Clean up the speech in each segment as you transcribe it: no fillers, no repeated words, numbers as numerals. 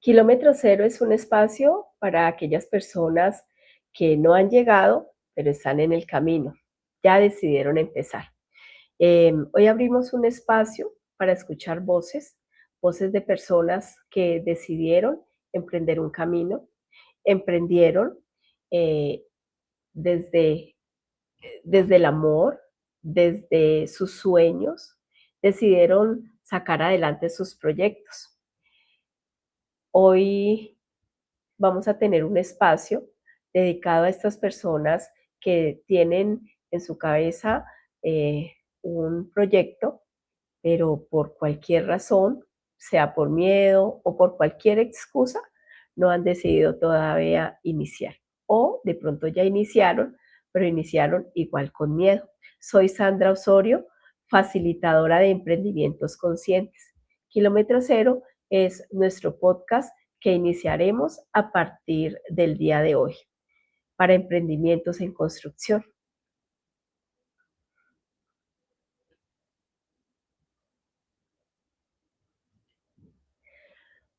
Kilómetro Cero es un espacio para aquellas personas que no han llegado, pero están en el camino, ya decidieron empezar. Hoy abrimos un espacio para escuchar voces, voces de personas que decidieron emprender un camino, emprendieron eh, desde, desde el amor, desde sus sueños, decidieron sacar adelante sus proyectos. Hoy vamos a tener un espacio dedicado a estas personas que tienen en su cabeza eh, un proyecto, pero por cualquier razón, sea por miedo o por cualquier excusa, no han decidido todavía iniciar. O de pronto ya iniciaron, pero iniciaron igual con miedo. Soy Sandra Osorio, facilitadora de emprendimientos conscientes. Kilómetro Cero es nuestro podcast que iniciaremos a partir del día de hoy para emprendimientos en construcción.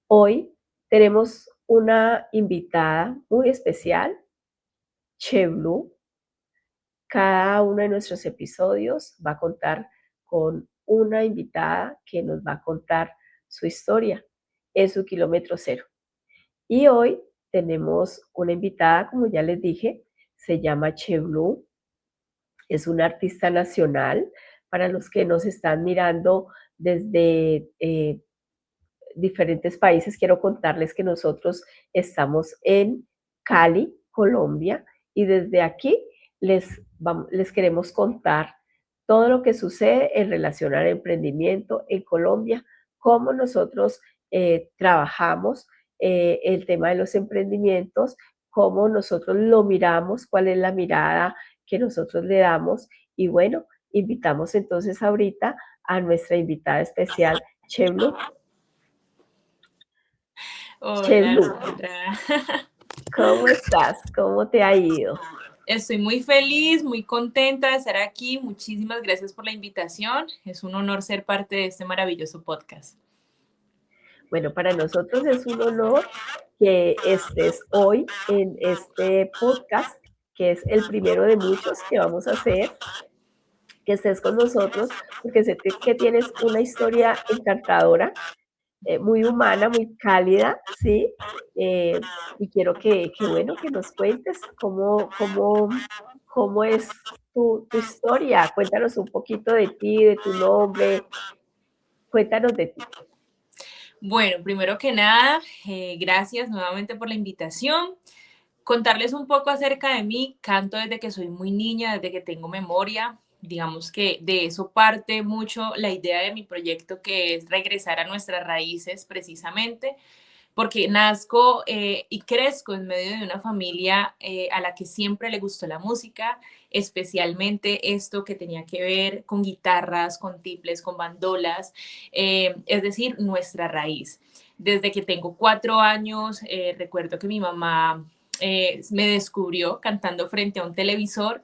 Hoy tenemos una invitada muy especial, Cheblu. Cada uno de nuestros episodios va a contar con una invitada que nos va a contar su historia en su kilómetro cero. Y hoy tenemos una invitada, como ya les dije, se llama Cheblu, es una artista nacional. Para los que nos están mirando desde diferentes países, quiero contarles que nosotros estamos en Cali, Colombia, y desde aquí les queremos contar todo lo que sucede en relación al emprendimiento en Colombia, cómo nosotros trabajamos el tema de los emprendimientos, cómo nosotros lo miramos, cuál es la mirada que nosotros le damos. Y bueno, invitamos entonces ahorita a nuestra invitada especial, Cheblu. Hola, Cheblu, Sandra. ¿cómo estás? ¿Cómo te ha ido? Estoy muy feliz, muy contenta de estar aquí. Muchísimas gracias por la invitación. Es un honor ser parte de este maravilloso podcast. Bueno, para nosotros es un honor que estés hoy en este podcast, que es el primero de muchos que vamos a hacer, que estés con nosotros, porque sé que tienes una historia encantadora, muy humana, muy cálida, ¿sí? Y quiero bueno, que nos cuentes cómo es tu historia. Cuéntanos un poquito de ti, de tu nombre, cuéntanos de ti. Bueno, primero que nada, gracias nuevamente por la invitación. Contarles un poco acerca de mí. Canto desde que soy muy niña, desde que tengo memoria. Digamos que de eso parte mucho la idea de mi proyecto, que es regresar a nuestras raíces precisamente, porque nazco y crezco en medio de una familia a la que siempre le gustó la música, especialmente esto que tenía que ver con guitarras, con tiples, con bandolas, es decir, nuestra raíz. Desde que tengo 4 años, recuerdo que mi mamá me descubrió cantando frente a un televisor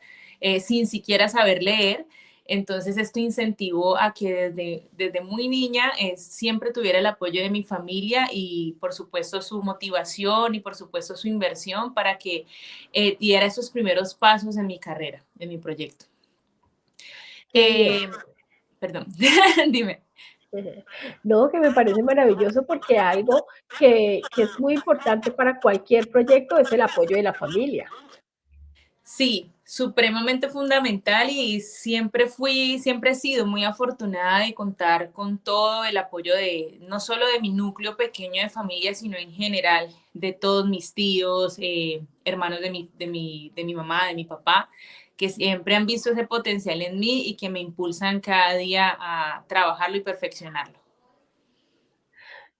sin siquiera saber leer. Entonces esto incentivó a que desde muy niña siempre tuviera el apoyo de mi familia y por supuesto su motivación y por supuesto su inversión para que diera esos primeros pasos en mi carrera, en mi proyecto. Qué bien. Perdón, dime. No, que me parece maravilloso porque algo que es muy importante para cualquier proyecto es el apoyo de la familia. Sí, supremamente fundamental y siempre he sido muy afortunada de contar con todo el apoyo de, no solo de mi núcleo pequeño de familia, sino en general de todos mis tíos, hermanos de mi mamá, de mi papá, que siempre han visto ese potencial en mí y que me impulsan cada día a trabajarlo y perfeccionarlo.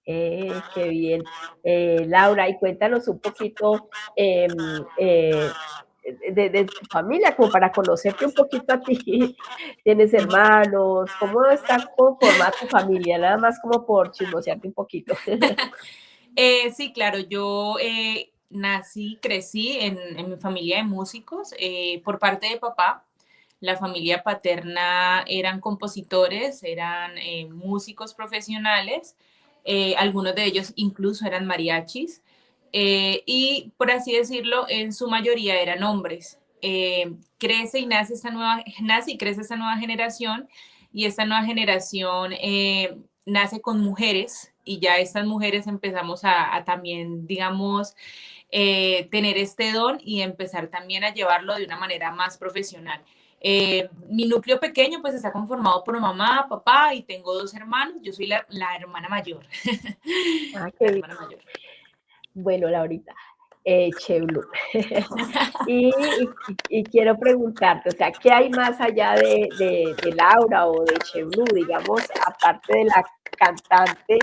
Qué bien. Laura, y cuéntanos un poquito de tu familia, como para conocerte un poquito a ti. ¿Tienes hermanos? ¿Cómo está conformada tu familia? Nada más como por chismosearte un poquito. Sí, claro, yo nací, crecí en mi familia de músicos por parte de papá. La familia paterna eran compositores, eran músicos profesionales, algunos de ellos incluso eran mariachis, y por así decirlo, en su mayoría eran hombres. Crece y nace y crece esta nueva generación, y esta nueva generación nace con mujeres, y ya estas mujeres empezamos a también, digamos, tener este don y empezar también a llevarlo de una manera más profesional. Mi núcleo pequeño pues está conformado por mamá, papá y tengo 2 hermanos. Yo soy la hermana mayor. Ah, La qué bien. hermana mayor. Bueno, Laurita, Cheblu. Y quiero preguntarte, o sea, ¿qué hay más allá de Laura o de Cheblu, digamos, aparte de la cantante?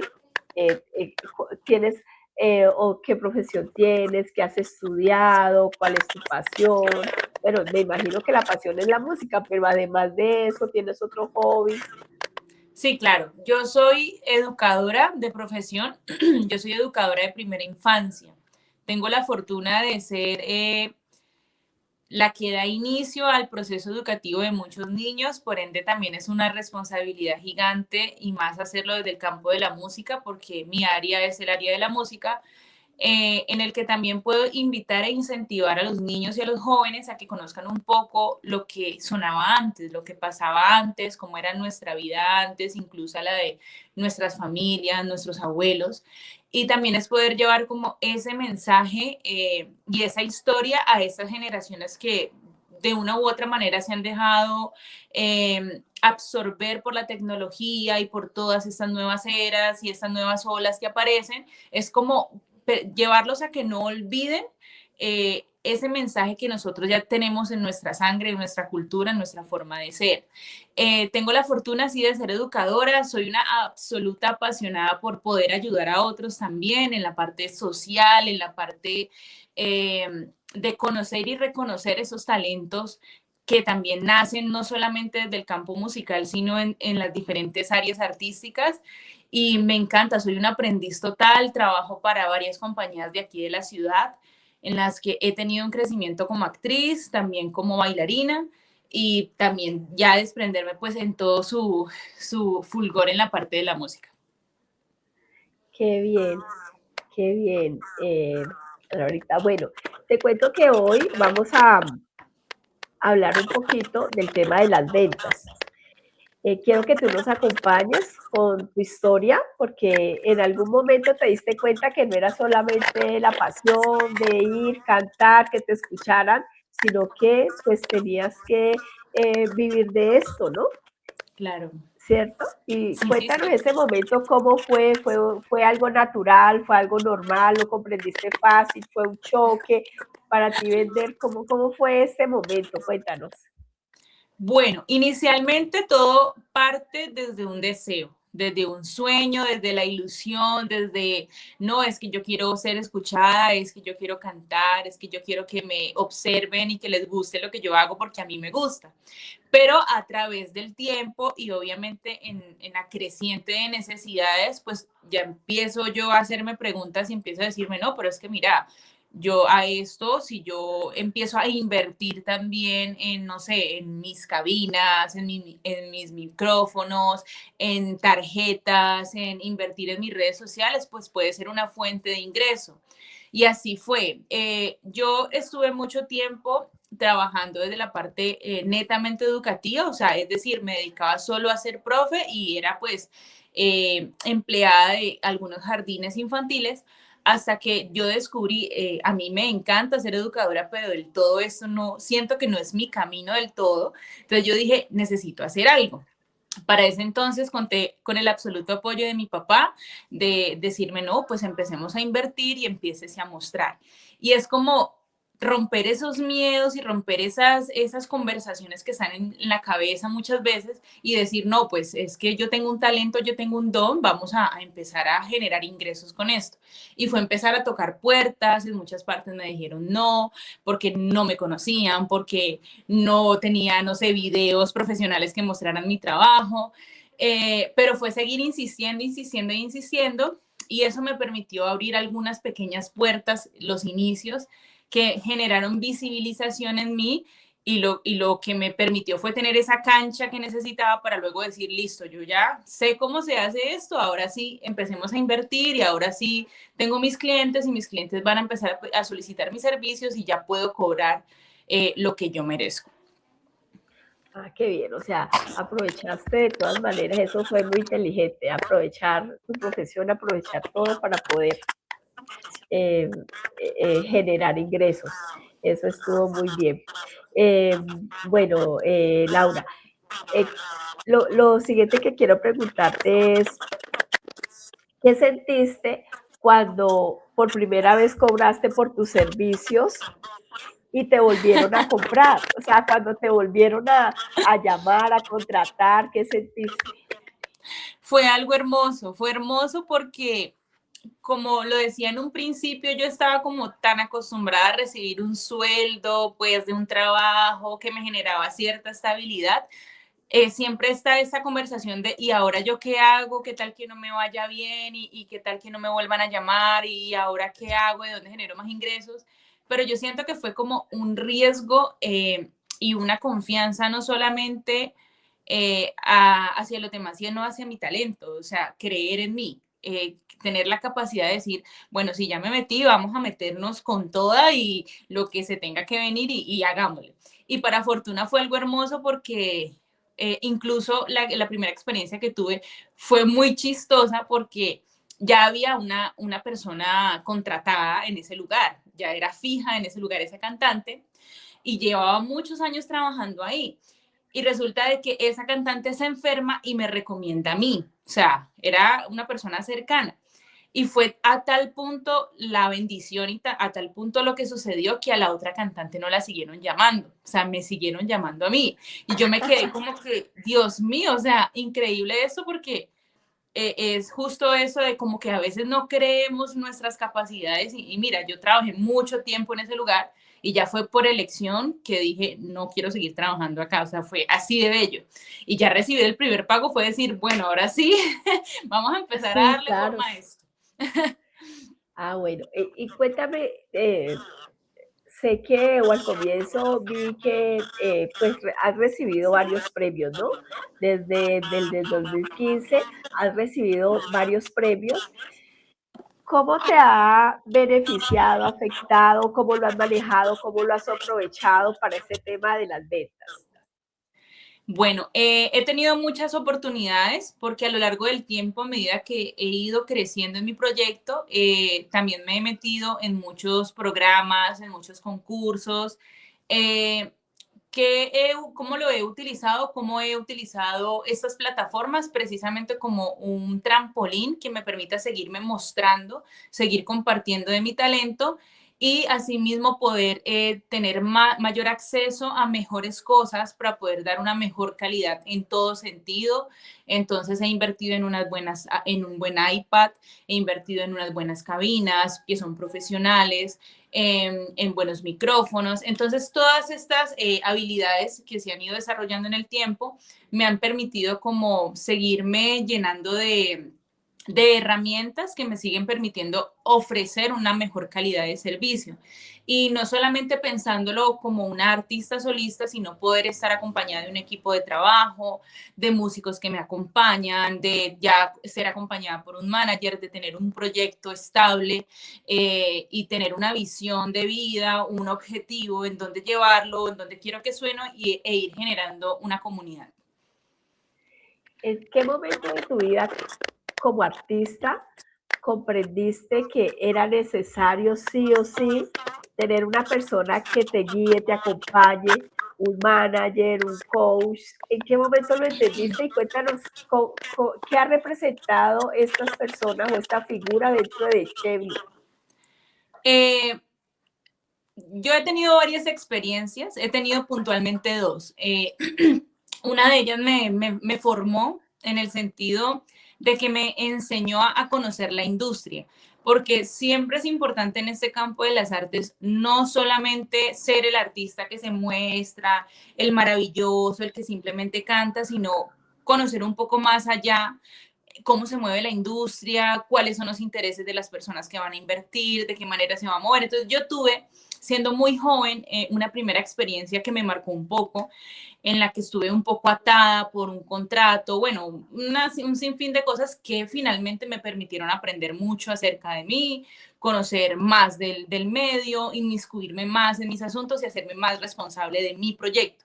¿Tienes, o qué profesión tienes? ¿Qué has estudiado? ¿Cuál es tu pasión? Bueno, me imagino que la pasión es la música, pero además de eso, ¿tienes otro hobby? Sí, claro. Yo soy educadora de profesión. Yo soy educadora de primera infancia. Tengo la fortuna de ser la que da inicio al proceso educativo de muchos niños, por ende también es una responsabilidad gigante, y más hacerlo desde el campo de la música, porque mi área es el área de la música, en el que también puedo invitar e incentivar a los niños y a los jóvenes a que conozcan un poco lo que sonaba antes, lo que pasaba antes, cómo era nuestra vida antes, incluso la de nuestras familias, nuestros abuelos. Y también es poder llevar como ese mensaje y esa historia a estas generaciones que de una u otra manera se han dejado absorber por la tecnología y por todas estas nuevas eras y estas nuevas olas que aparecen. Es como llevarlos a que no olviden ese mensaje que nosotros ya tenemos en nuestra sangre, en nuestra cultura, en nuestra forma de ser. Tengo la fortuna así de ser educadora, soy una absoluta apasionada por poder ayudar a otros también en la parte social, en la parte de conocer y reconocer esos talentos que también nacen no solamente desde el campo musical, sino en las diferentes áreas artísticas. Y me encanta, soy un aprendiz total, trabajo para varias compañías de aquí de la ciudad, en las que he tenido un crecimiento como actriz, también como bailarina, y también ya desprenderme pues en todo su fulgor en la parte de la música. Qué bien, qué bien. Ahorita, bueno, te cuento que hoy vamos a hablar un poquito del tema de las ventas. Quiero que tú nos acompañes con tu historia, porque en algún momento te diste cuenta que no era solamente la pasión de ir, cantar, que te escucharan, sino que pues tenías que vivir de esto, ¿no? Claro. ¿Cierto? Y Sí, sí, cuéntanos sí. ese momento, cómo fue algo natural, fue algo normal, lo comprendiste fácil, fue un choque para ti vender, ¿cómo fue este momento? Cuéntanos. Bueno, inicialmente todo parte desde un deseo, desde un sueño, desde la ilusión, desde, no, es que yo quiero ser escuchada, es que yo quiero cantar, es que yo quiero que me observen y que les guste lo que yo hago porque a mí me gusta. Pero a través del tiempo y obviamente en la creciente de necesidades, pues ya empiezo yo a hacerme preguntas y empiezo a decirme, no, pero es que mira, yo a esto, si yo empiezo a invertir también en, no sé, en mis cabinas, en mis micrófonos, en tarjetas, en invertir en mis redes sociales, pues puede ser una fuente de ingreso. Y así fue. Yo estuve mucho tiempo trabajando desde la parte netamente educativa, o sea, es decir, me dedicaba solo a ser profe y era pues empleada de algunos jardines infantiles, hasta que yo descubrí, a mí me encanta ser educadora, pero del todo eso no, siento que no es mi camino del todo. Entonces yo dije, necesito hacer algo. Para ese entonces conté con el absoluto apoyo de mi papá, de decirme, no, pues empecemos a invertir y empieces a mostrar. Y es como romper esos miedos y romper esas conversaciones que están en la cabeza muchas veces y decir, no, pues es que yo tengo un talento, yo tengo un don, vamos a empezar a generar ingresos con esto. Y fue empezar a tocar puertas, en muchas partes me dijeron no, porque no me conocían, porque no tenía, no sé, videos profesionales que mostraran mi trabajo, pero fue seguir insistiendo, insistiendo, insistiendo, y eso me permitió abrir algunas pequeñas puertas, los inicios, que generaron visibilización en mí y lo que me permitió fue tener esa cancha que necesitaba para luego decir, listo, yo ya sé cómo se hace esto, ahora sí empecemos a invertir y ahora sí tengo mis clientes y mis clientes van a empezar a solicitar mis servicios y ya puedo cobrar lo que yo merezco. Ah, qué bien, o sea, aprovechaste de todas maneras, eso fue muy inteligente, aprovechar tu profesión, aprovechar todo para poder eh, generar ingresos. Eso estuvo muy bien. Bueno, Laura, eh, lo siguiente que quiero preguntarte es, ¿qué sentiste cuando por primera vez cobraste por tus servicios y te volvieron a comprar? O sea, cuando te volvieron a llamar, a contratar, ¿qué sentiste? Fue hermoso porque como lo decía en un principio, yo estaba como tan acostumbrada a recibir un sueldo, pues de un trabajo que me generaba cierta estabilidad. Siempre está esta conversación de, ¿y ahora yo qué hago? ¿Qué tal que no me vaya bien? ¿Y qué tal que no me vuelvan a llamar? ¿Y ahora qué hago? ¿De dónde genero más ingresos? Pero yo siento que fue como un riesgo y una confianza no solamente hacia los demás, sino hacia mi talento, o sea, creer en mí, tener la capacidad de decir, bueno, si ya me metí, vamos a meternos con toda y lo que se tenga que venir y hagámosle. Y para fortuna fue algo hermoso porque incluso la primera experiencia que tuve fue muy chistosa porque ya había una persona contratada en ese lugar, ya era fija en ese lugar esa cantante y llevaba muchos años trabajando ahí. Y resulta de que esa cantante se enferma y me recomienda a mí. O sea, era una persona cercana. Y fue a tal punto la bendición y a tal punto lo que sucedió que a la otra cantante no la siguieron llamando. O sea, me siguieron llamando a mí. Y yo me quedé como que, Dios mío, o sea, increíble eso porque es justo eso de como que a veces no creemos nuestras capacidades y mira, yo trabajé mucho tiempo en ese lugar y ya fue por elección que dije, no quiero seguir trabajando acá, o sea, fue así de bello. Y ya recibir el primer pago fue decir, bueno, ahora sí, vamos a empezar a Sí, darle claro. forma a esto. Ah, bueno, y cuéntame, sé que o al comienzo vi que pues has recibido varios premios, ¿no? Desde 2015 has recibido varios premios. ¿Cómo te ha beneficiado, afectado? ¿Cómo lo has manejado? ¿Cómo lo has aprovechado para ese tema de las ventas? Bueno, he tenido muchas oportunidades porque a lo largo del tiempo, a medida que he ido creciendo en mi proyecto, también me he metido en muchos programas, en muchos concursos. Eh, ¿Cómo lo he utilizado? ¿Cómo he utilizado estas plataformas precisamente como un trampolín que me permita seguirme mostrando, seguir compartiendo de mi talento y asimismo poder tener mayor acceso a mejores cosas para poder dar una mejor calidad en todo sentido? Entonces he invertido en unas buenas, en un buen iPad, he invertido en unas buenas cabinas que son profesionales, en buenos micrófonos. Entonces, todas estas habilidades que se han ido desarrollando en el tiempo me han permitido como seguirme llenando de herramientas que me siguen permitiendo ofrecer una mejor calidad de servicio. Y no solamente pensándolo como una artista solista, sino poder estar acompañada de un equipo de trabajo, de músicos que me acompañan, de ya ser acompañada por un manager, de tener un proyecto estable y tener una visión de vida, un objetivo en dónde llevarlo, en dónde quiero que suene e ir generando una comunidad. ¿En qué momento de tu vida como artista comprendiste que era necesario sí o sí tener una persona que te guíe, te acompañe, un manager, un coach? ¿En qué momento lo entendiste? Y cuéntanos qué ha representado estas personas o esta figura dentro de Chevy. Eh, yo he tenido varias experiencias, he tenido puntualmente dos. Una de ellas me formó en el sentido de que me enseñó a conocer la industria, porque siempre es importante en este campo de las artes no solamente ser el artista que se muestra, el maravilloso, el que simplemente canta, sino conocer un poco más allá cómo se mueve la industria, cuáles son los intereses de las personas que van a invertir, de qué manera se va a mover. Entonces yo tuve siendo muy joven, una primera experiencia que me marcó un poco, en la que estuve un poco atada por un contrato, bueno, un sinfín de cosas que finalmente me permitieron aprender mucho acerca de mí, conocer más del medio, inmiscuirme más en mis asuntos y hacerme más responsable de mi proyecto.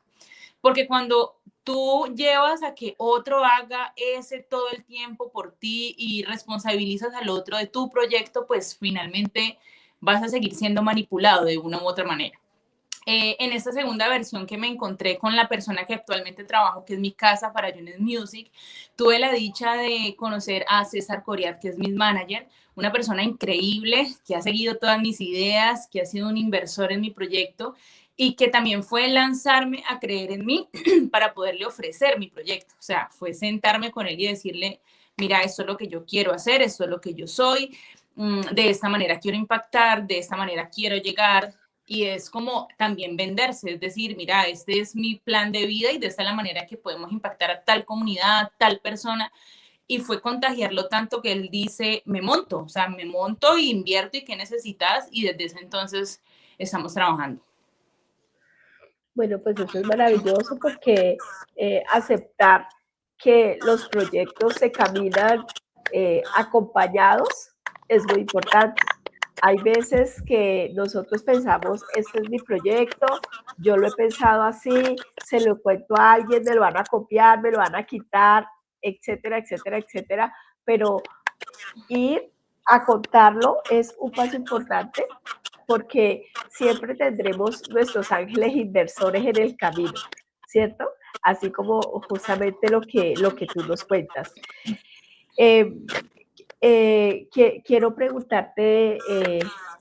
Porque cuando tú llevas a que otro haga ese todo el tiempo por ti y responsabilizas al otro de tu proyecto, pues finalmente vas a seguir siendo manipulado de una u otra manera. En esta segunda versión que me encontré con la persona que actualmente trabajo, que es mi casa para Yunes Music, tuve la dicha de conocer a César Coriat, que es mi manager, una persona increíble que ha seguido todas mis ideas, que ha sido un inversor en mi proyecto y que también fue lanzarme a creer en mí para poderle ofrecer mi proyecto. O sea, fue sentarme con él y decirle, mira, esto es lo que yo quiero hacer, esto es lo que yo soy, de esta manera quiero impactar, de esta manera quiero llegar, y es como también venderse, es decir, mira, este es mi plan de vida y de esta es la manera que podemos impactar a tal comunidad, tal persona. Y fue contagiarlo tanto que él dice, me monto, o sea, me monto e invierto y qué necesitas y desde ese entonces estamos trabajando. Bueno, pues eso es maravilloso porque aceptar que los proyectos se caminan acompañados es muy importante. Hay veces que nosotros pensamos, este es mi proyecto, yo lo he pensado así, se lo cuento a alguien, me lo van a copiar, me lo van a quitar, etcétera, etcétera, etcétera, pero ir a contarlo es un paso importante porque siempre tendremos nuestros ángeles inversores en el camino, ¿cierto? Así como justamente lo que tú nos cuentas. Eh, quiero preguntarte,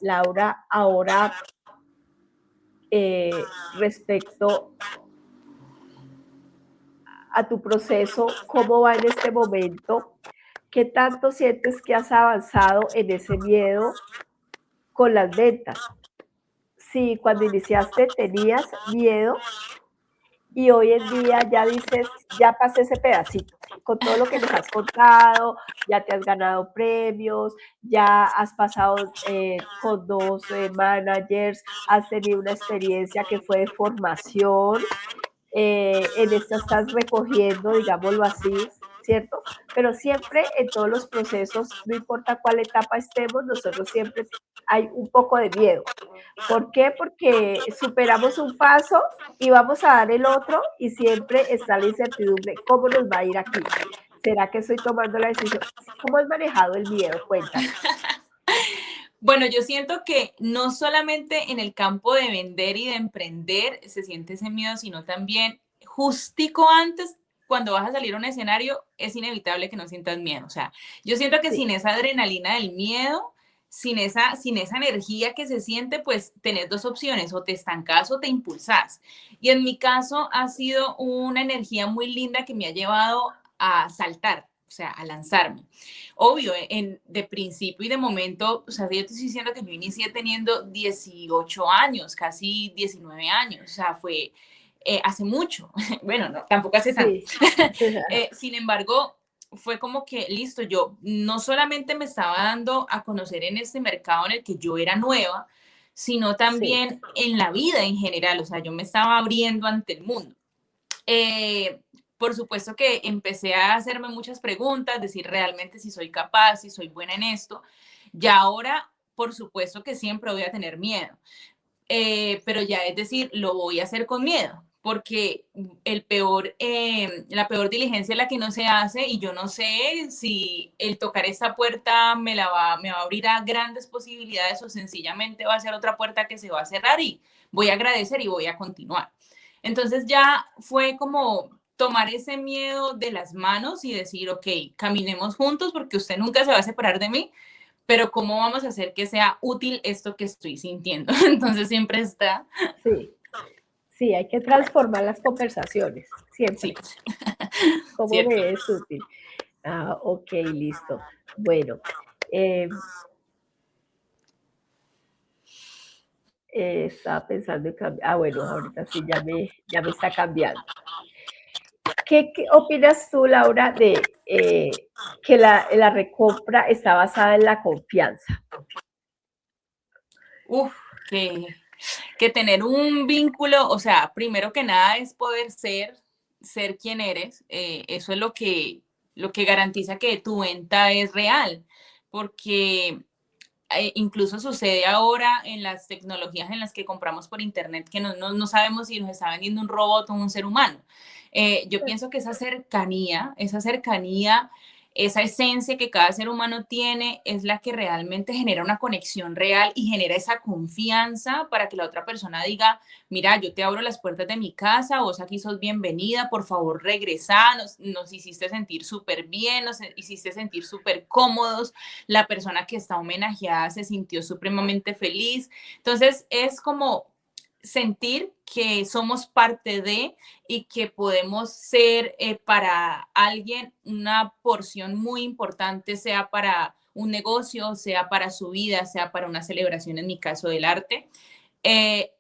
Laura, ahora respecto a tu proceso, ¿cómo va en este momento? ¿Qué tanto sientes que has avanzado en ese miedo con las ventas? Si cuando iniciaste tenías miedo y hoy en día ya dices, ya pasé ese pedacito, con todo lo que nos has contado, ya te has ganado premios, ya has pasado con dos managers, has tenido una experiencia que fue de formación, en esta estás recogiendo, digámoslo así, ¿cierto? Pero siempre en todos los procesos, no importa cuál etapa estemos, nosotros siempre hay un poco de miedo. ¿Por qué? Porque superamos un paso y vamos a dar el otro y siempre está la incertidumbre, ¿cómo nos va a ir aquí? ¿Será que estoy tomando la decisión? ¿Cómo has manejado el miedo? Cuéntanos. Bueno, yo siento que no solamente en el campo de vender y de emprender se siente ese miedo, sino también justico antes, cuando vas a salir a un escenario, es inevitable que no sientas miedo. O sea, yo siento que Sí, sin esa adrenalina del miedo, sin esa energía que se siente, pues tenés dos opciones, o te estancas o te impulsas. Y en mi caso ha sido una energía muy linda que me ha llevado a saltar, o sea, a lanzarme. Obvio, de principio y de momento, o sea, yo te estoy diciendo que yo inicié teniendo 18 años, casi 19 años, o sea, fue hace mucho, bueno, no, tampoco hace tanto. sí. Sin embargo, fue como que, listo, yo no solamente me estaba dando a conocer en este mercado en el que yo era nueva, sino Sí, también en la vida en general, o sea, yo me estaba abriendo ante el mundo. Eh, por supuesto que empecé a hacerme muchas preguntas, decir realmente si soy capaz, si soy buena en esto. Ya ahora, por supuesto que siempre voy a tener miedo, pero ya es decir, lo voy a hacer con miedo, porque la peor diligencia es la que no se hace y yo no sé si el tocar esta puerta me va a abrir a grandes posibilidades o sencillamente va a ser otra puerta que se va a cerrar y voy a agradecer y voy a continuar. Entonces ya fue como tomar ese miedo de las manos y decir, ok, caminemos juntos porque usted nunca se va a separar de mí, pero ¿cómo vamos a hacer que sea útil esto que estoy sintiendo? Entonces siempre está, sí, sí, hay que transformar las conversaciones, sí, siempre. ¿Cómo cierto. me es útil? Ah, ok, listo. Bueno, eh, estaba pensando en cambiar. Ah, bueno, ahorita sí ya me está cambiando. ¿Qué opinas tú, Laura, de que la recompra está basada en la confianza? Uf, que que tener un vínculo, o sea, primero que nada es poder ser quien eres. Eso es lo que garantiza que tu venta es real, porque incluso sucede ahora en las tecnologías en las que compramos por internet que no sabemos si nos está vendiendo un robot o un ser humano. Yo pienso que esa cercanía, esa esencia que cada ser humano tiene es la que realmente genera una conexión real y genera esa confianza para que la otra persona diga, mira, yo te abro las puertas de mi casa, vos aquí sos bienvenida, por favor regresa, nos hiciste sentir súper bien, nos hiciste sentir súper cómodos, la persona que está homenajeada se sintió supremamente feliz. Entonces es como sentir que somos parte de y que podemos ser para alguien una porción muy importante, sea para un negocio, sea para su vida, sea para una celebración, en mi caso del arte.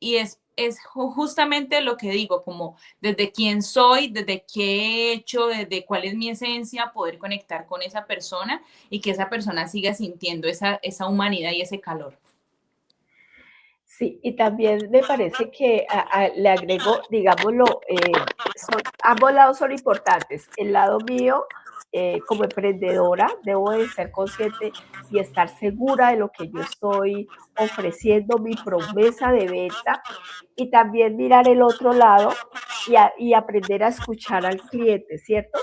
Y es justamente lo que digo, como desde quién soy, desde qué he hecho, desde cuál es mi esencia, poder conectar con esa persona y que esa persona siga sintiendo esa humanidad y ese calor. Sí, y también me parece que le agrego, digámoslo, ambos lados son importantes. El lado mío, como emprendedora, debo de ser consciente y estar segura de lo que yo estoy ofreciendo, mi promesa de venta, y también mirar el otro lado y aprender a escuchar al cliente, ¿cierto?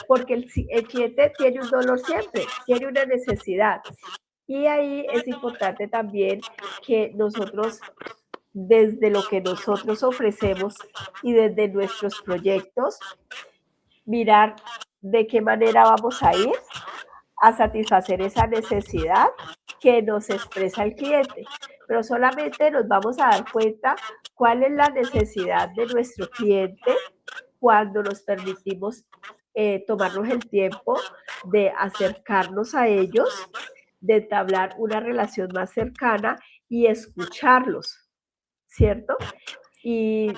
Porque el cliente tiene un dolor siempre, tiene una necesidad. Y ahí es importante también que nosotros, desde lo que nosotros ofrecemos y desde nuestros proyectos, mirar de qué manera vamos a ir a satisfacer esa necesidad que nos expresa el cliente. Pero solamente nos vamos a dar cuenta cuál es la necesidad de nuestro cliente cuando nos permitimos tomarnos el tiempo de acercarnos a ellos, de entablar una relación más cercana y escucharlos, ¿cierto? Y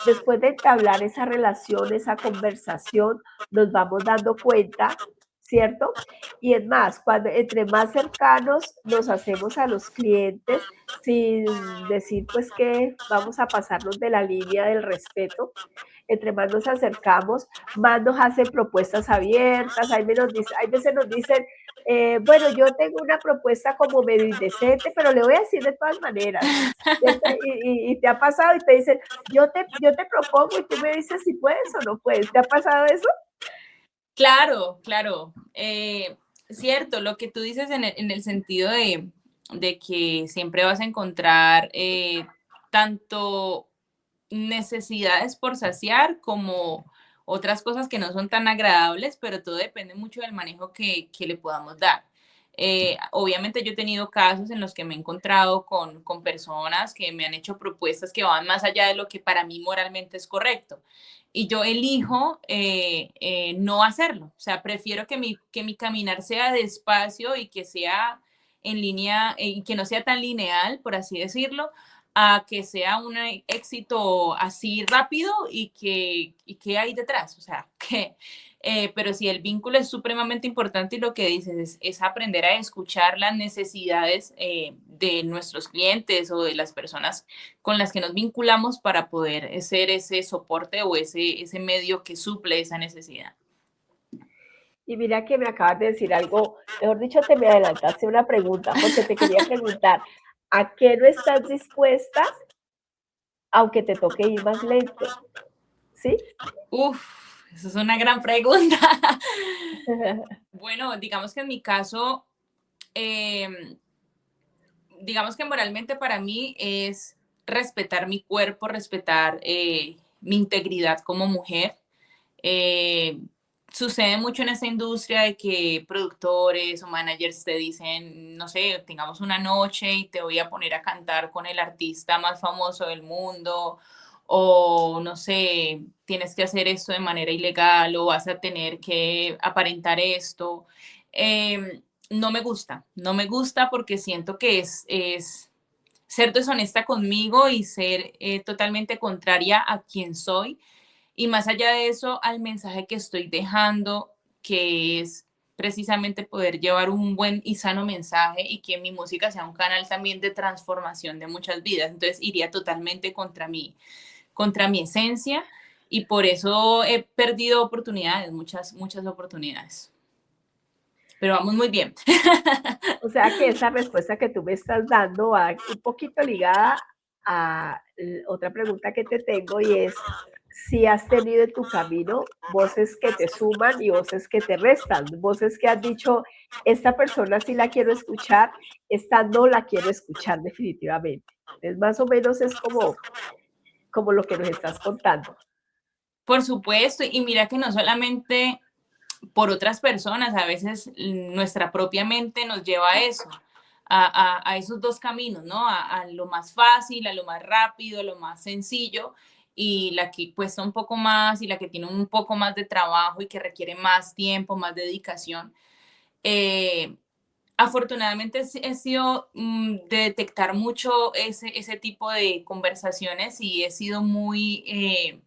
después de entablar esa relación, esa conversación, nos vamos dando cuenta, ¿cierto? Y es más, cuando entre más cercanos nos hacemos a los clientes, sin decir pues que vamos a pasarnos de la línea del respeto, entre más nos acercamos, más nos hacen propuestas abiertas, hay veces nos dicen, bueno, yo tengo una propuesta como medio indecente, pero le voy a decir de todas maneras, ¿cierto? Y te ha pasado y te dicen, yo te propongo y tú me dices si puedes o no puedes. ¿Te ha pasado eso? Claro, claro. Cierto, lo que tú dices en el sentido de que siempre vas a encontrar tanto necesidades por saciar como otras cosas que no son tan agradables, pero todo depende mucho del manejo que le podamos dar. Obviamente yo he tenido casos en los que me he encontrado con personas que me han hecho propuestas que van más allá de lo que para mí moralmente es correcto. Y yo elijo no hacerlo. O sea, prefiero que mi caminar sea despacio y que sea en línea y que no sea tan lineal, por así decirlo, a que sea un éxito así rápido y que hay detrás. O sea, pero sí, el vínculo es supremamente importante y lo que dices es aprender a escuchar las necesidades de nuestros clientes o de las personas con las que nos vinculamos para poder ser ese soporte o ese medio que suple esa necesidad. Y mira que me acabas de decir algo, mejor dicho, te me adelantaste una pregunta, porque te quería preguntar, ¿a qué no estás dispuesta aunque te toque ir más lento? ¿Sí? Uf, esa es una gran pregunta. Bueno, digamos que en mi caso, eh, digamos que moralmente para mí es respetar mi cuerpo, respetar mi integridad como mujer. Eh, Sucede mucho en esta industria de que productores o managers te dicen, no sé, tengamos una noche y te voy a poner a cantar con el artista más famoso del mundo, o no sé, tienes que hacer esto de manera ilegal o vas a tener que aparentar esto. No me gusta, no me gusta porque siento que es ser deshonesta conmigo y ser totalmente contraria a quien soy y más allá de eso, al mensaje que estoy dejando, que es precisamente poder llevar un buen y sano mensaje y que mi música sea un canal también de transformación de muchas vidas. Entonces iría totalmente contra mi esencia y por eso he perdido oportunidades, muchas oportunidades. Pero vamos muy bien. O sea que esa respuesta que tú me estás dando va un poquito ligada a otra pregunta que te tengo y es si has tenido en tu camino voces que te suman y voces que te restan, voces que has dicho, esta persona sí la quiero escuchar, esta no la quiero escuchar definitivamente. Es más o menos es como lo que nos estás contando. Por supuesto, y mira que no solamente por otras personas, a veces nuestra propia mente nos lleva a eso, a esos dos caminos, ¿no? A lo más fácil, a lo más rápido, a lo más sencillo, y la que cuesta un poco más y la que tiene un poco más de trabajo y que requiere más tiempo, más dedicación. Eh, Afortunadamente he sido de detectar mucho ese tipo de conversaciones y he sido muy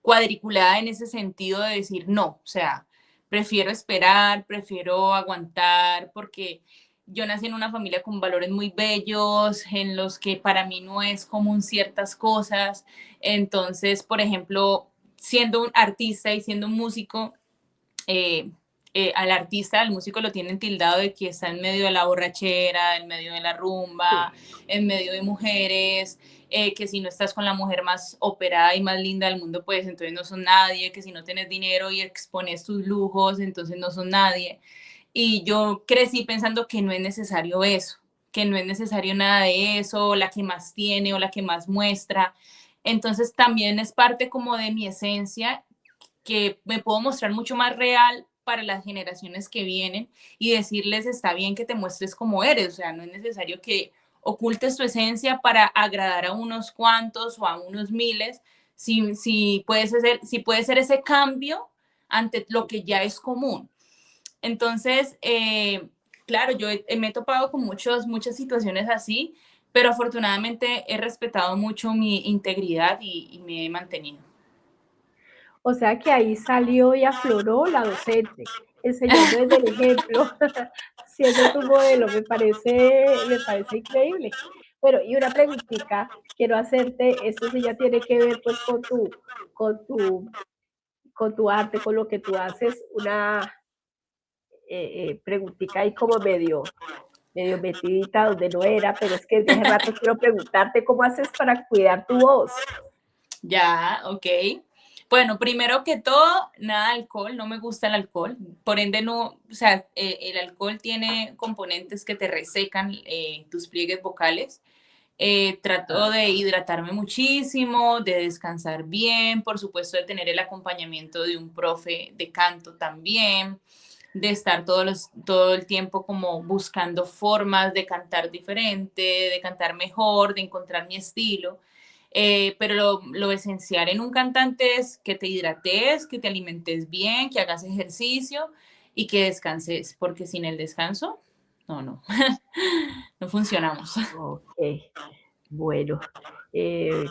cuadriculada en ese sentido de decir no, o sea, prefiero esperar, prefiero aguantar, porque yo nací en una familia con valores muy bellos, en los que para mí no es común ciertas cosas. Entonces, por ejemplo, siendo un artista y siendo un músico, eh, al artista, al músico lo tienen tildado de que está en medio de la borrachera, en medio de la rumba, Sí. en medio de mujeres, que si no estás con la mujer más operada y más linda del mundo, pues entonces no son nadie, que si no tienes dinero y expones tus lujos, entonces no son nadie. Y yo crecí pensando que no es necesario eso, que no es necesario nada de eso, la que más tiene o la que más muestra. Entonces también es parte como de mi esencia que me puedo mostrar mucho más real para las generaciones que vienen y decirles está bien que te muestres como eres, o sea, no es necesario que ocultes tu esencia para agradar a unos cuantos o a unos miles, si puede ser ese cambio ante lo que ya es común. Entonces, claro, me he topado con muchas situaciones así, pero afortunadamente he respetado mucho mi integridad y me he mantenido. O sea que ahí salió y afloró la docente, enseñando desde el ejemplo, siendo tu modelo, me parece increíble. Bueno, y una preguntita quiero hacerte, esto sí ya tiene que ver pues con tu, con tu arte, con lo que tú haces, una preguntita ahí como medio metidita donde no era, pero es que desde hace rato quiero preguntarte cómo haces para cuidar tu voz. Ya, ok. Bueno, primero que todo, nada de alcohol, no me gusta el alcohol, por ende no, o sea, el alcohol tiene componentes que te resecan tus pliegues vocales. Trato de hidratarme muchísimo, de descansar bien, por supuesto de tener el acompañamiento de un profe de canto también, de estar todo el tiempo como buscando formas de cantar diferente, de cantar mejor, de encontrar mi estilo. Pero lo esencial en un cantante es que te hidrates, que te alimentes bien, que hagas ejercicio y que descanses, porque sin el descanso, no, no funcionamos. Ok, bueno, eh,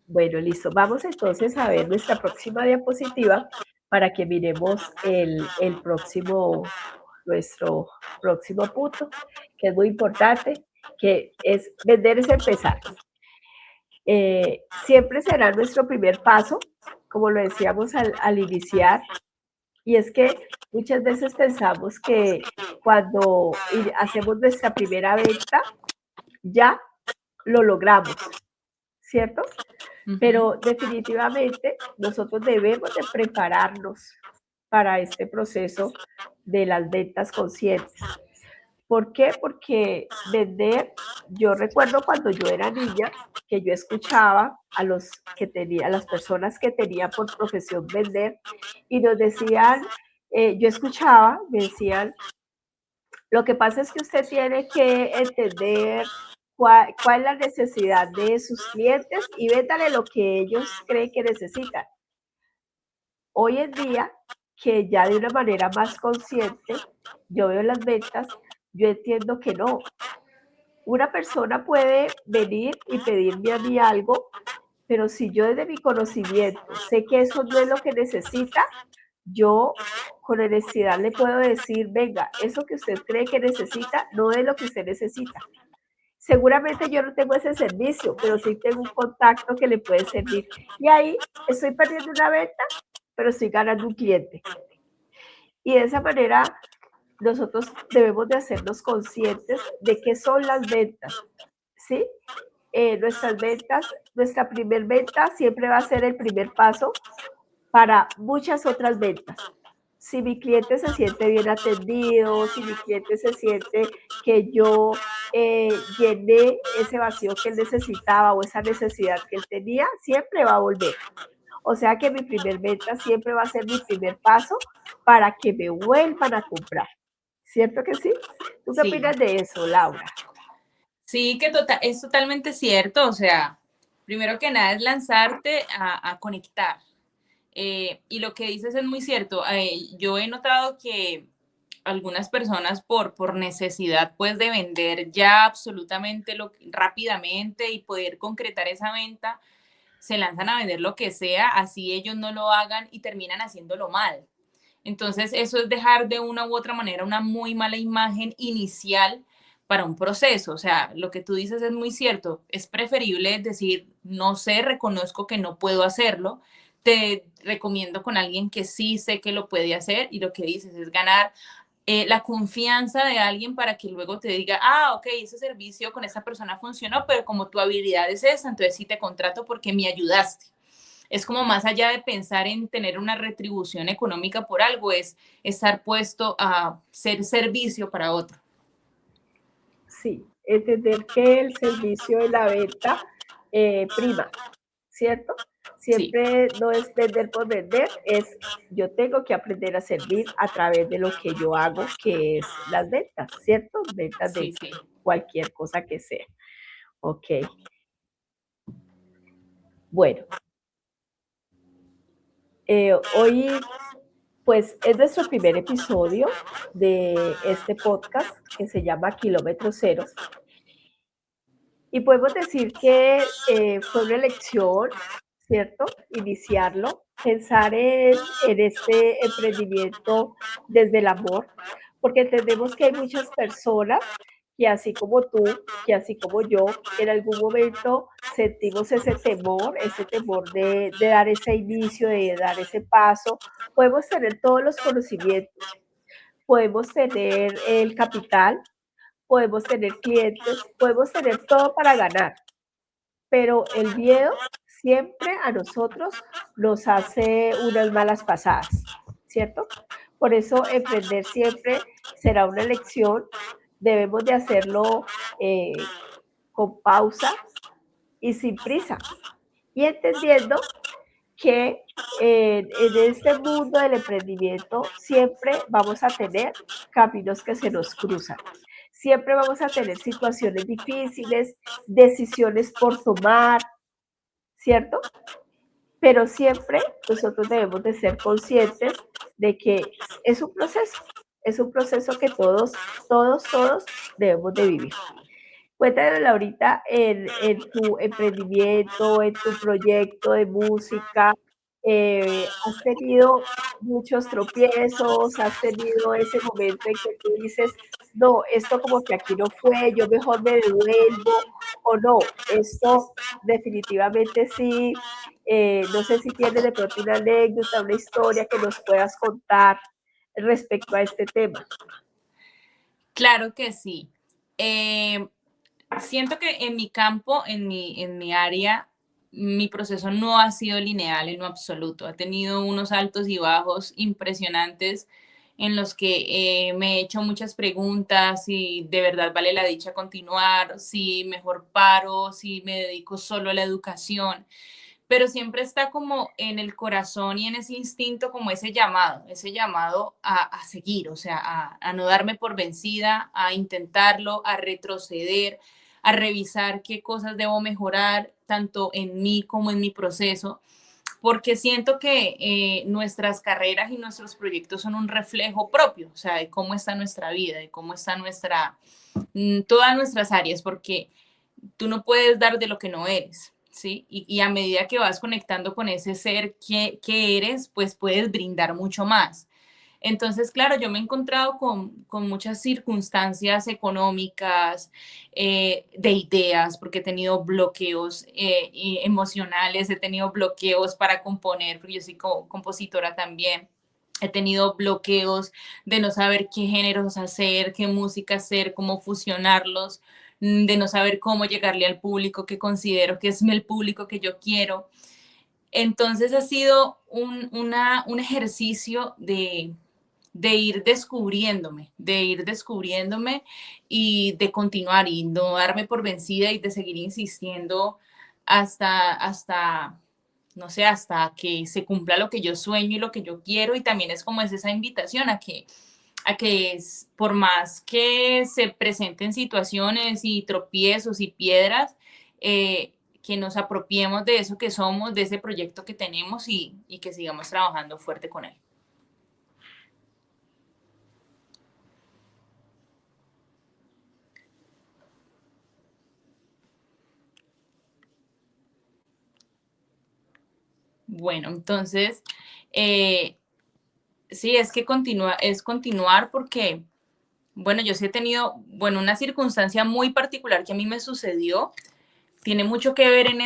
bueno, listo. Vamos entonces a ver nuestra próxima diapositiva para que miremos nuestro próximo punto, que es muy importante, que es vender es empezar. Siempre será nuestro primer paso, como lo decíamos al iniciar, y es que muchas veces pensamos que cuando hacemos nuestra primera venta, ya lo logramos, ¿cierto? Ujú. Pero definitivamente nosotros debemos de prepararnos para este proceso de las ventas conscientes. ¿Por qué? Porque vender, yo recuerdo cuando yo era niña que yo escuchaba a las personas que tenía por profesión vender y nos decían, yo escuchaba, me decían, lo que pasa es que usted tiene que entender cuál es la necesidad de sus clientes y véndale lo que ellos creen que necesitan. Hoy en día, que ya de una manera más consciente, yo veo las ventas, yo entiendo que no. Una persona puede venir y pedirme a mí algo, pero si yo desde mi conocimiento sé que eso no es lo que necesita, yo con honestidad le puedo decir, venga, eso que usted cree que necesita no es lo que usted necesita. Seguramente yo no tengo ese servicio, pero sí tengo un contacto que le puede servir. Y ahí estoy perdiendo una venta, pero estoy ganando un cliente. Y de esa manera nosotros debemos de hacernos conscientes de qué son las ventas, ¿sí? Nuestras ventas, nuestra primer venta siempre va a ser el primer paso para muchas otras ventas. Si mi cliente se siente bien atendido, si mi cliente se siente que yo llené ese vacío que él necesitaba o esa necesidad que él tenía, siempre va a volver. O sea que mi primer venta siempre va a ser mi primer paso para que me vuelvan a comprar. ¿Cierto que sí? ¿Tú qué Sí, opinas de eso, Laura? sí, que es totalmente cierto. O sea, primero que nada es lanzarte a conectar. Y lo que dices es muy cierto. Yo he notado que algunas personas por necesidad pues de vender ya absolutamente rápidamente y poder concretar esa venta, se lanzan a vender lo que sea, así ellos no lo hagan y terminan haciéndolo mal. Entonces, eso es dejar de una u otra manera una muy mala imagen inicial para un proceso. O sea, lo que tú dices es muy cierto. Es preferible decir, no sé, reconozco que no puedo hacerlo. Te recomiendo con alguien que sí sé que lo puede hacer y lo que dices es ganar la confianza de alguien para que luego te diga, ah, ok, ese servicio con esa persona funcionó, pero como tu habilidad es esa, entonces sí te contrato porque me ayudaste. Es como más allá de pensar en tener una retribución económica por algo, es estar puesto a ser servicio para otro. Sí, entender que el servicio de la venta prima, ¿cierto? Sí, Siempre no es vender por vender, es yo tengo que aprender a servir a través de lo que yo hago, que es las ventas, ¿cierto? Ventas sí, de sí. cualquier cosa que sea. Ok, bueno, hoy pues es nuestro primer episodio de este podcast que se llama Kilómetro Cero. Y podemos decir que fue una elección, ¿cierto? Iniciarlo, pensar en este emprendimiento desde el amor, porque entendemos que hay muchas personas que así como tú, que así como yo, en algún momento sentimos ese temor de dar ese inicio, de dar ese paso. Podemos tener todos los conocimientos, podemos tener el capital, podemos tener clientes, podemos tener todo para ganar, pero el miedo siempre a nosotros nos hace unas malas pasadas, ¿cierto? Por eso emprender siempre será una elección, debemos de hacerlo con pausa y sin prisa, y entendiendo que en este mundo del emprendimiento siempre vamos a tener caminos que se nos cruzan. Siempre vamos a tener situaciones difíciles, decisiones por tomar, ¿cierto? Pero siempre nosotros debemos de ser conscientes de que es un proceso que todos debemos de vivir. Cuéntanos, Laurita, en tu emprendimiento, en tu proyecto de música, ¿has tenido muchos tropiezos? ¿Has tenido ese momento en que tú dices, no, esto como que aquí no fue, yo mejor me devuelvo, o no, esto definitivamente sí? No sé si tienes de pronto una anécdota, una historia que nos puedas contar respecto a este tema. Claro que sí. Eh, Siento que en mi campo, en mi área, mi proceso no ha sido lineal en lo absoluto. Ha tenido unos altos y bajos impresionantes en los que me he hecho muchas preguntas si de verdad vale la dicha continuar, si mejor paro, si me dedico solo a la educación, pero siempre está como en el corazón y en ese instinto como ese llamado a seguir, o sea, a no darme por vencida, a intentarlo, a retroceder, a revisar qué cosas debo mejorar, tanto en mí como en mi proceso, porque siento que nuestras carreras y nuestros proyectos son un reflejo propio, o sea, de cómo está nuestra vida, de cómo está todas nuestras áreas, porque tú no puedes dar de lo que no eres. ¿sí? Y a medida que vas conectando con ese ser que eres, pues puedes brindar mucho más. Entonces, claro, yo me he encontrado con muchas circunstancias económicas, de ideas, porque he tenido bloqueos emocionales, he tenido bloqueos para componer, porque yo soy compositora también. He tenido bloqueos de no saber qué géneros hacer, qué música hacer, cómo fusionarlos, de no saber cómo llegarle al público que considero que es el público que yo quiero. Entonces ha sido un ejercicio de ir descubriéndome y de continuar y no darme por vencida y de seguir insistiendo hasta, no sé, hasta que se cumpla lo que yo sueño y lo que yo quiero. Y también es como es esa invitación a que es, por más que se presenten situaciones y tropiezos y piedras, que nos apropiemos de eso que somos, de ese proyecto que tenemos y que sigamos trabajando fuerte con él. Bueno, entonces, eh, sí, es que es continuar porque, bueno, yo sí he tenido, bueno, una circunstancia muy particular que a mí me sucedió, tiene mucho que ver en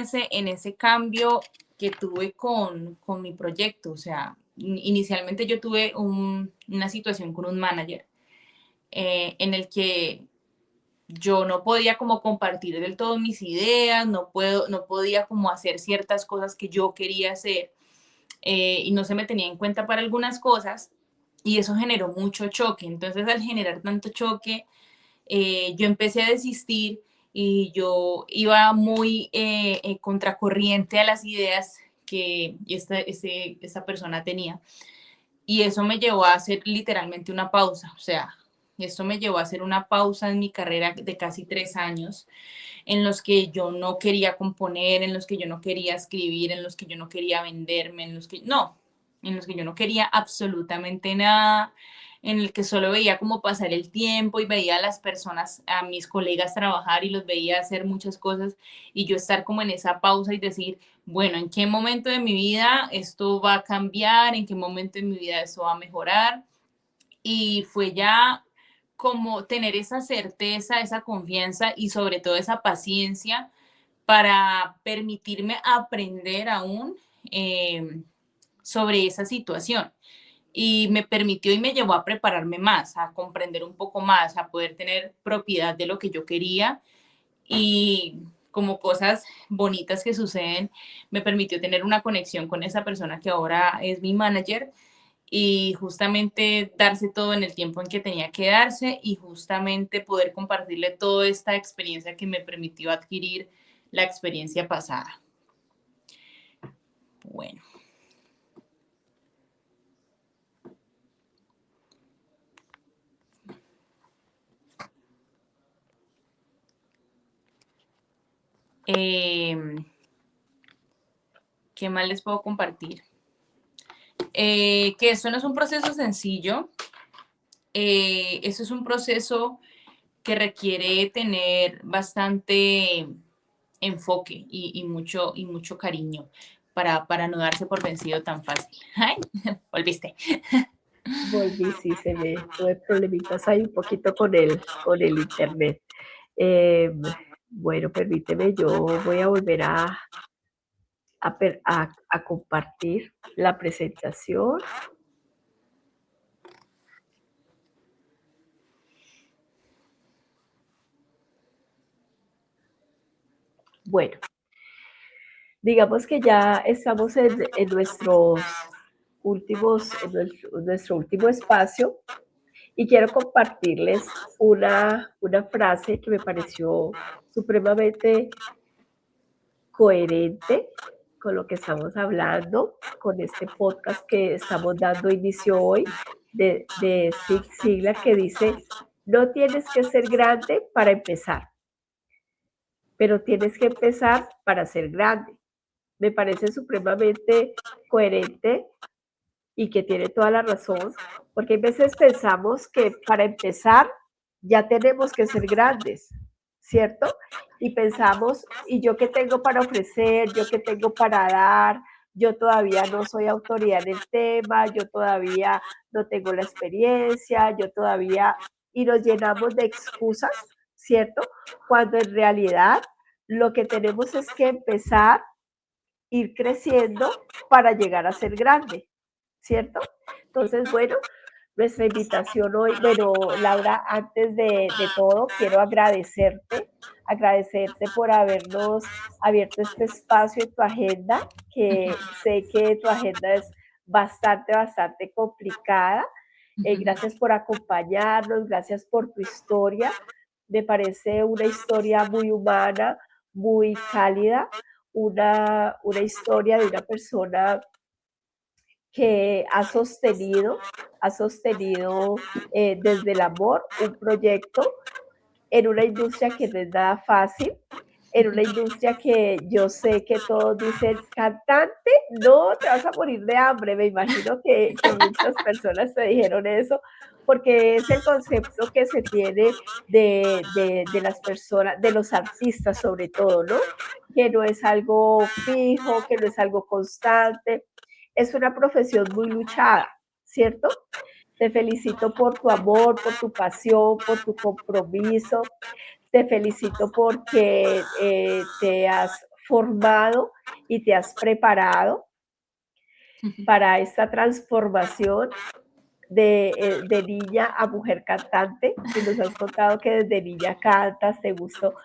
ese cambio que tuve con mi proyecto. O sea, inicialmente yo tuve una situación con un manager en el que yo no podía como compartir del todo mis ideas, no podía como hacer ciertas cosas que yo quería hacer y no se me tenía en cuenta para algunas cosas y eso generó mucho choque. Entonces, al generar tanto choque, yo empecé a desistir y yo iba muy contracorriente a las ideas que esta persona tenía. Y eso me llevó a hacer literalmente una pausa. O sea, esto me llevó a hacer una pausa en mi carrera de casi 3 años, en los que yo no quería componer, en los que yo no quería escribir, en los que yo no quería venderme, en los que yo no quería absolutamente nada, en el que solo veía cómo pasar el tiempo y veía a las personas, a mis colegas trabajar y los veía hacer muchas cosas y yo estar como en esa pausa y decir, bueno, ¿en qué momento de mi vida esto va a cambiar? ¿En qué momento de mi vida esto va a mejorar? Y fue ya como tener esa certeza, esa confianza y sobre todo esa paciencia para permitirme aprender aún sobre esa situación. Y me permitió y me llevó a prepararme más, a comprender un poco más, a poder tener propiedad de lo que yo quería y como cosas bonitas que suceden, me permitió tener una conexión con esa persona que ahora es mi manager y justamente darse todo en el tiempo en que tenía que darse y justamente poder compartirle toda esta experiencia que me permitió adquirir la experiencia pasada. Bueno. ¿Qué más les puedo compartir? Que esto no es un proceso sencillo. Eso es un proceso que requiere tener bastante enfoque y mucho cariño para no darse por vencido tan fácil. Ay, volviste. Volví, sí, tuve problemitas ahí un poquito con el internet. Bueno, permíteme, yo voy a volver a compartir la presentación. Bueno, digamos que ya estamos en nuestro último espacio y quiero compartirles una frase que me pareció supremamente coherente con lo que estamos hablando, con este podcast que estamos dando inicio hoy de Zig Ziglar, que dice, no tienes que ser grande para empezar, pero tienes que empezar para ser grande. Me parece supremamente coherente y que tiene toda la razón, porque a veces pensamos que para empezar ya tenemos que ser grandes, ¿cierto? Y pensamos, ¿y yo qué tengo para ofrecer? ¿Yo qué tengo para dar? Yo todavía no soy autoridad en el tema, yo todavía no tengo la experiencia, yo todavía... Y nos llenamos de excusas, ¿cierto? Cuando en realidad lo que tenemos es que empezar, ir creciendo para llegar a ser grande, ¿cierto? Entonces, bueno, nuestra invitación hoy, bueno, Laura, antes de todo, quiero agradecerte por habernos abierto este espacio en tu agenda, que sé que tu agenda es bastante complicada. Gracias por acompañarnos, gracias por tu historia. Me parece una historia muy humana, muy cálida, una historia de una persona que ha sostenido desde el amor un proyecto en una industria que no es nada fácil, en una industria que yo sé que todos dicen, cantante, no, te vas a morir de hambre. Me imagino que muchas personas te dijeron eso, porque es el concepto que se tiene de las personas, de los artistas sobre todo, ¿no? Que no es algo fijo, que no es algo constante. Es una profesión muy luchada, ¿cierto? Te felicito por tu amor, por tu pasión, por tu compromiso. Te felicito porque te has formado y te has preparado para esta transformación de niña a mujer cantante, y nos has contado que desde niña cantas, te gustó,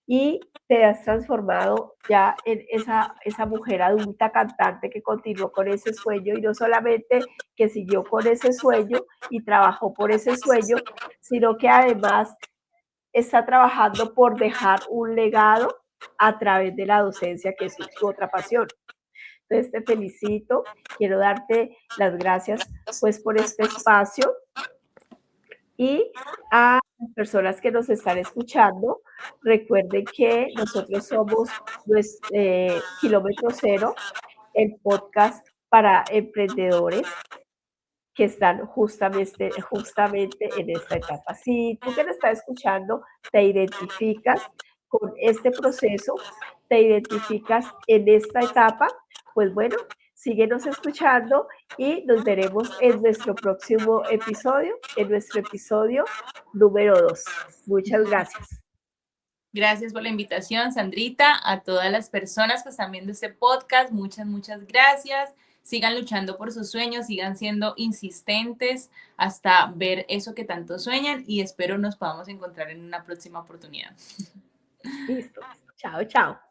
y te has transformado ya en esa mujer adulta cantante que continuó con ese sueño, y no solamente que siguió con ese sueño y trabajó por ese sueño, sino que además está trabajando por dejar un legado a través de la docencia, que es su otra pasión. Entonces te felicito, quiero darte las gracias pues por este espacio, y a las personas que nos están escuchando, recuerden que nosotros somos Kilómetro Cero, el podcast para emprendedores que están justamente en esta etapa. Si tú que nos estás escuchando te identificas con este proceso, te identificas en esta etapa, pues bueno, síguenos escuchando y nos veremos en nuestro próximo episodio, en nuestro episodio número 2. Muchas gracias. Gracias por la invitación, Sandrita. A todas las personas que están viendo este podcast, muchas gracias. Sigan luchando por sus sueños, sigan siendo insistentes hasta ver eso que tanto sueñan, y espero nos podamos encontrar en una próxima oportunidad. Listo. Chao, chao.